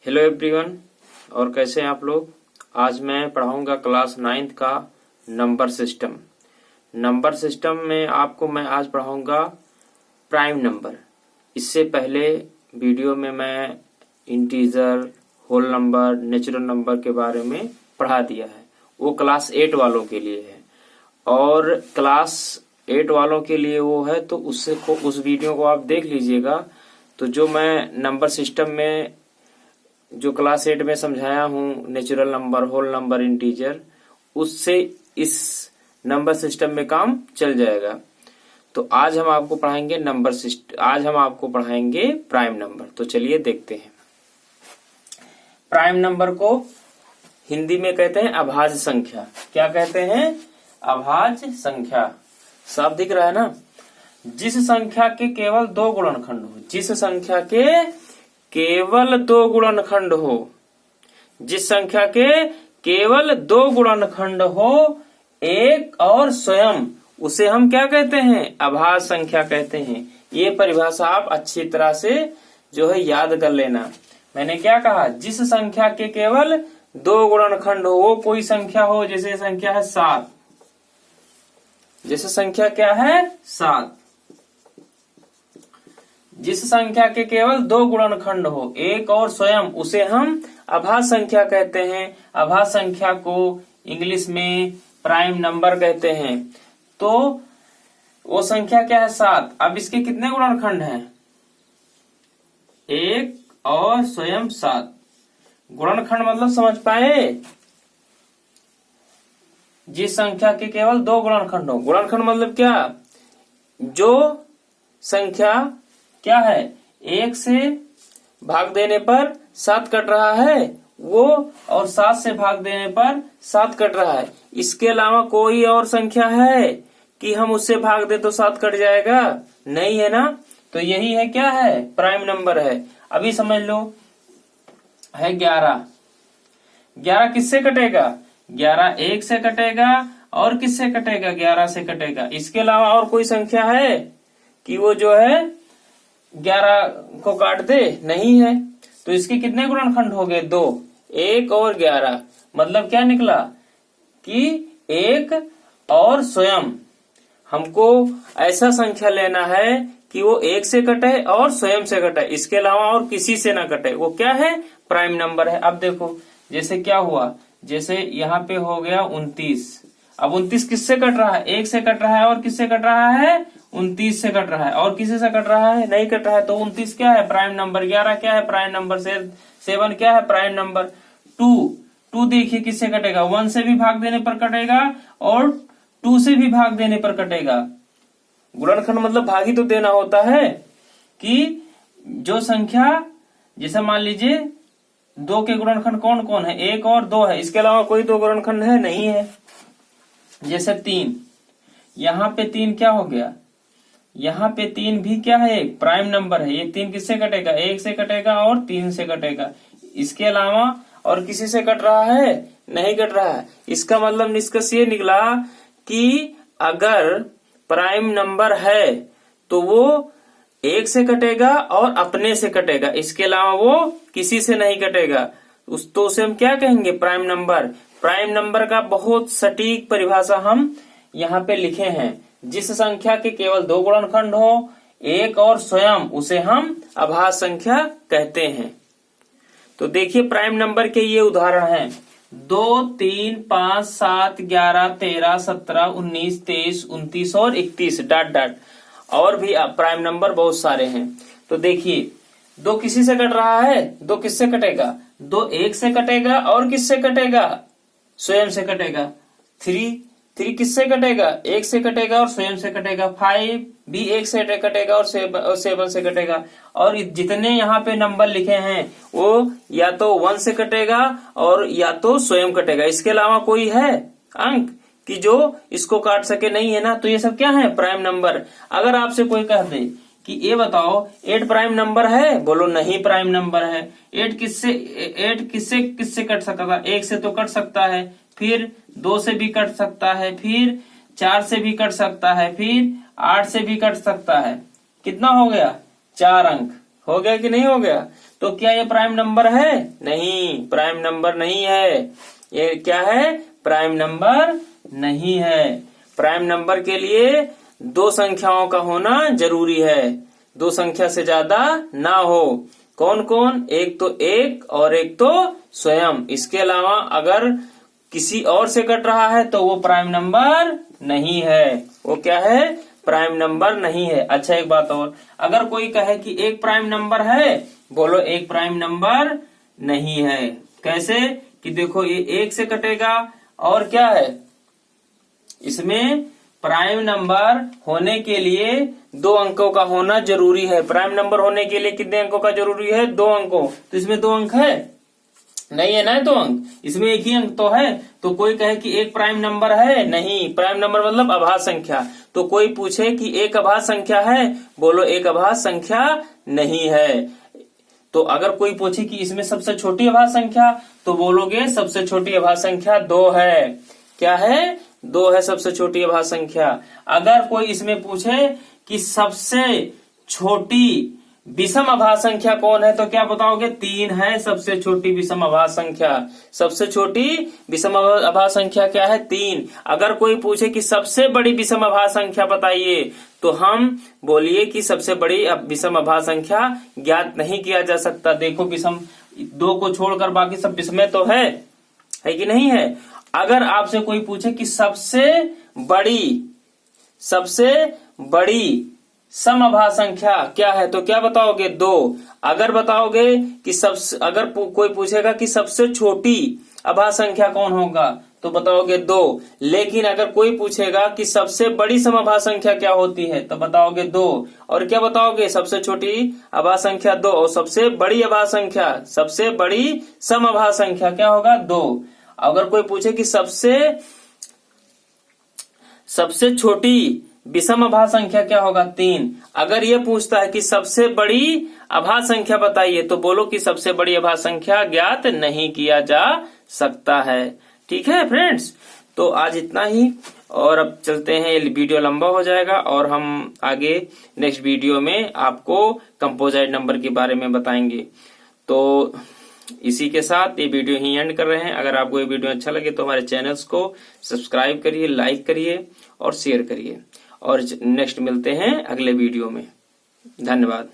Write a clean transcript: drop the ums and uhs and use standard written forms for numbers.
Hello everyone, और कैसे हैं आप लोग। आज मैं पढ़ाऊंगा क्लास 9th का नंबर सिस्टम। नंबर सिस्टम में आपको मैं आज पढ़ाऊंगा प्राइम नंबर। इससे पहले वीडियो में मैं integer, whole number, natural number के बारे में पढ़ा दिया है। वो क्लास 8 वालों के लिए है, और क्लास 8 वालों के लिए वो है, तो उस वीडियो को आप देख लीजिएगा। तो जो मैं नंबर सिस्टम में जो क्लास 8 में समझाया हूँ, natural number, whole number, integer, उससे इस नंबर सिस्टम में काम चल जाएगा। तो आज हम आपको पढ़ाएंगे नंबर सिस्टम। आज हम आपको पढ़ाएंगे प्राइम नंबर। तो चलिए देखते हैं। प्राइम नंबर को हिंदी में कहते हैं अभाज्य संख्या। क्या कहते हैं? अभाज्य संख्या। साफ दिख रहा है ना। जिस संख्या के केवल 2 गुणनखंड हो, जिस संख्या के केवल 2 गुणनखंड हो, जिस संख्या के केवल 2 गुणनखंड हो, एक और स्वयं, उसे हम क्या कहते हैं? अभाज्य संख्या कहते हैं। ये परिभाषा आप अच्छी तरह से जो है याद कर लेना। मैंने क्या कहा? जिस संख्या के केवल 2 गुणनखंड हो, वो कोई संख्या हो, जैसे संख्या है 7। जैसे संख्या क्या है? 7। जिस संख्या के केवल 2 गुणनखंड हो, एक और स्वयं, उसे हम अभाज्य संख्या कहते हैं। अभाज्य संख्या को इंग्लिश में प्राइम नंबर कहते हैं। तो वो संख्या क्या है? 7। अब इसके कितने गुणनखंड हैं? 1 और स्वयं 7। गुणनखंड मतलब समझ पाए? जिस संख्या के केवल 2 गुणनखंड हो। गुणनखंड मतलब क्या? जो संख्या क्या है? 1 से भाग देने पर 7 कट रहा है वो, और 7 से भाग देने पर 7 कट रहा है। इसके अलावा कोई और संख्या है कि हम उससे भाग दे तो 7 कट जाएगा? नहीं है ना। तो यही है, क्या है? प्राइम नंबर है। अभी समझ लो, है 11। 11 किससे कटेगा? 11 1 से कटेगा, और किससे कटेगा? 11 से कटेगा। इसके अलावा और कोई संख्या है कि वो जो है 11 को काट दे? नहीं है। तो इसके कितने गुणनखंड हो गए? 2। 1 और 11। मतलब क्या निकला कि 1 और स्वयं। हमको ऐसा संख्या लेना है कि वो 1 से कटे और स्वयं से कटे, इसके अलावा और किसी से ना कटे। वो क्या है? प्राइम नंबर है। अब देखो, जैसे क्या हुआ, जैसे यहाँ पे हो गया 29। अब 29 किससे कट रहा है? 1 से कट रहा है, और किससे कट रहा है? 29 से कट रहा है। और किसी से कट रहा है? नहीं कट रहा है। तो 29 क्या है? Prime number. 11 क्या है? Prime number. 7 क्या है? Prime number. 2 देखिए किससे कटेगा? 1 से भी भाग देने पर कटेगा, और 2 से भी भाग देने पर कटेगा। गुणनखंड मतलब भाग ही तो देना होता है। कि जो संख्या, जैसे मान लीजिए 2 के गुणनखंड कौन कौन है? 1 और 2 है। इसके अलावा कोई 2 गुणनखंड है? नहीं है। जैसे 3, यहाँ पे 3 क्या हो गया? यहाँ पे 3 भी क्या है? एक प्राइम नंबर है। ये 3 किससे कटेगा? 1 से कटेगा और 3 से कटेगा। इसके अलावा और किसी से कट रहा है? नहीं कट रहा है। इसका मतलब निष्कर्ष ये निकला कि अगर प्राइम नंबर है तो वो 1 से कटेगा और अपने से कटेगा, इसके अलावा वो किसी से नहीं कटेगा। तो उसे हम क्या कहेंगे? Prime number. प्राइम नंबर का बहुत सटीक परिभाषा हम यहाँ पे लिखे हैं। जिस संख्या के केवल 2 गुणनखंड हो, एक और स्वयं, उसे हम अभाज्य संख्या कहते हैं। तो देखिए, प्राइम नंबर के ये उदाहरण हैं: 2, 3, 5, 7, 11, 13, 17, 19, 23, 29 और 31 ... और भी प्राइम नंबर बहुत सारे हैं। तो देखिए, 2 किसी से कट रहा है? 2 किससे कटेगा? 2 1 से कटेगा, और किससे कटेगा? स्वयं से कटेगा। 3 किससे कटेगा? 1 से कटेगा और स्वयं से कटेगा। 5 भी 1 से कटेगा और 7 से कटेगा। और जितने यहाँ पे नंबर लिखे हैं वो या तो 1 से कटेगा और या तो स्वयं कटेगा। इसके अलावा कोई है अंक कि जो इसको काट सके? नहीं है ना। तो ये सब क्या है? Prime number. अगर आपसे कोई कह दे कि ये बताओ 8 प्राइम नंबर है, बोलो नहीं प्राइम नंबर है। 8 किससे कट सकता था? 1 से तो कट सकता है, फिर 2 से भी कट सकता है, फिर 4 से भी कट सकता है, फिर 8 से भी कट सकता है। कितना हो गया? 4 अंक हो गया कि नहीं हो गया? तो क्या ये प्राइम नंबर है? नहीं, प्राइम नंबर नहीं है। ये क्या है? प्राइम नंबर नहीं है। प्राइम नंबर के लिए दो संख्याओं का होना जरूरी है, दो संख्या से ज्यादा ना हो। कौन कौन? एक तो एक और एक तो स्वयं। इसके अलावा अगर किसी और से कट रहा है तो वो प्राइम नंबर नहीं है। वो क्या है? प्राइम नंबर नहीं है। अच्छा एक बात और, अगर कोई कहे कि एक प्राइम नंबर है, बोलो एक प्राइम नंबर नहीं है। कैसे? कि देखो ये एक से कटेगा और क्या है, इसमें प्राइम नंबर होने के लिए दो अंकों का होना जरूरी है। प्राइम नंबर होने के लिए कितने अंकों का जरूरी है? दो अंकों। तो इसमें दो अंक है? नहीं है ना, दो अंक। इसमें एक ही अंक तो है। तो कोई कहे कि एक प्राइम नंबर है, नहीं, प्राइम नंबर मतलब अभाज्य संख्या। तो कोई पूछे कि एक अभाज्य संख्या है, बोलो एक अभाज्य संख्या नहीं है। तो अगर कोई पूछे कि इसमें सबसे छोटी अभाज्य संख्या, तो बोलोगे सबसे छोटी अभाज्य संख्या 2 है। क्या है? 2 है सबसे छोटी अभाज्य संख्या। अगर कोई इसमें पूछे कि सबसे छोटी विषम अभाज्य संख्या कौन है, तो क्या बताओगे? 3 है सबसे छोटी विषम अभाज्य संख्या। सबसे छोटी विषम अभाज्य संख्या क्या है? 3। अगर कोई पूछे कि सबसे बड़ी विषम अभाज्य संख्या बताइए, तो हम बोलिए कि सबसे बड़ी विषम अभाज्य संख्या ज्ञात नहीं किया जा सकता। देखो विषम 2 को छोड़कर बाकी सब विषम तो है कि नहीं है। अगर आपसे कोई पूछे कि सबसे बड़ी समअभाज्य संख्या क्या है, तो क्या बताओगे? 2। अगर बताओगे कि अगर कोई पूछेगा कि सबसे छोटी अभाज्य संख्या कौन होगा, तो बताओगे 2। लेकिन अगर कोई पूछेगा कि सबसे बड़ी समअभाज्य संख्या क्या होती है, तो बताओगे 2। और क्या बताओगे? सबसे छोटी अभाज्य संख्या 2 और सबसे बड़ी अभाज्य संख्या, सबसे बड़ी समअभाज्य संख्या क्या होगा? 2। अगर कोई पूछे कि सबसे छोटी विषम अभाज्य संख्या क्या होगा? 3। अगर ये पूछता है कि सबसे बड़ी अभाज्य संख्या बताइए, तो बोलो कि सबसे बड़ी अभाज्य संख्या ज्ञात नहीं किया जा सकता है। ठीक है फ्रेंड्स, तो आज इतना ही, और अब चलते हैं, ये वीडियो लंबा हो जाएगा और हम आगे नेक्स्ट वीडियो में आपको कंपोजिट नंबर के बारे में बताएंगे। तो इसी के साथ ये वीडियो ही एंड कर रहे हैं। अगर आपको ये वीडियो अच्छा लगे तो हमारे चैनल्स को सब्सक्राइब करिए, लाइक करिए और शेयर करिए। और नेक्स्ट मिलते हैं अगले वीडियो में। धन्यवाद।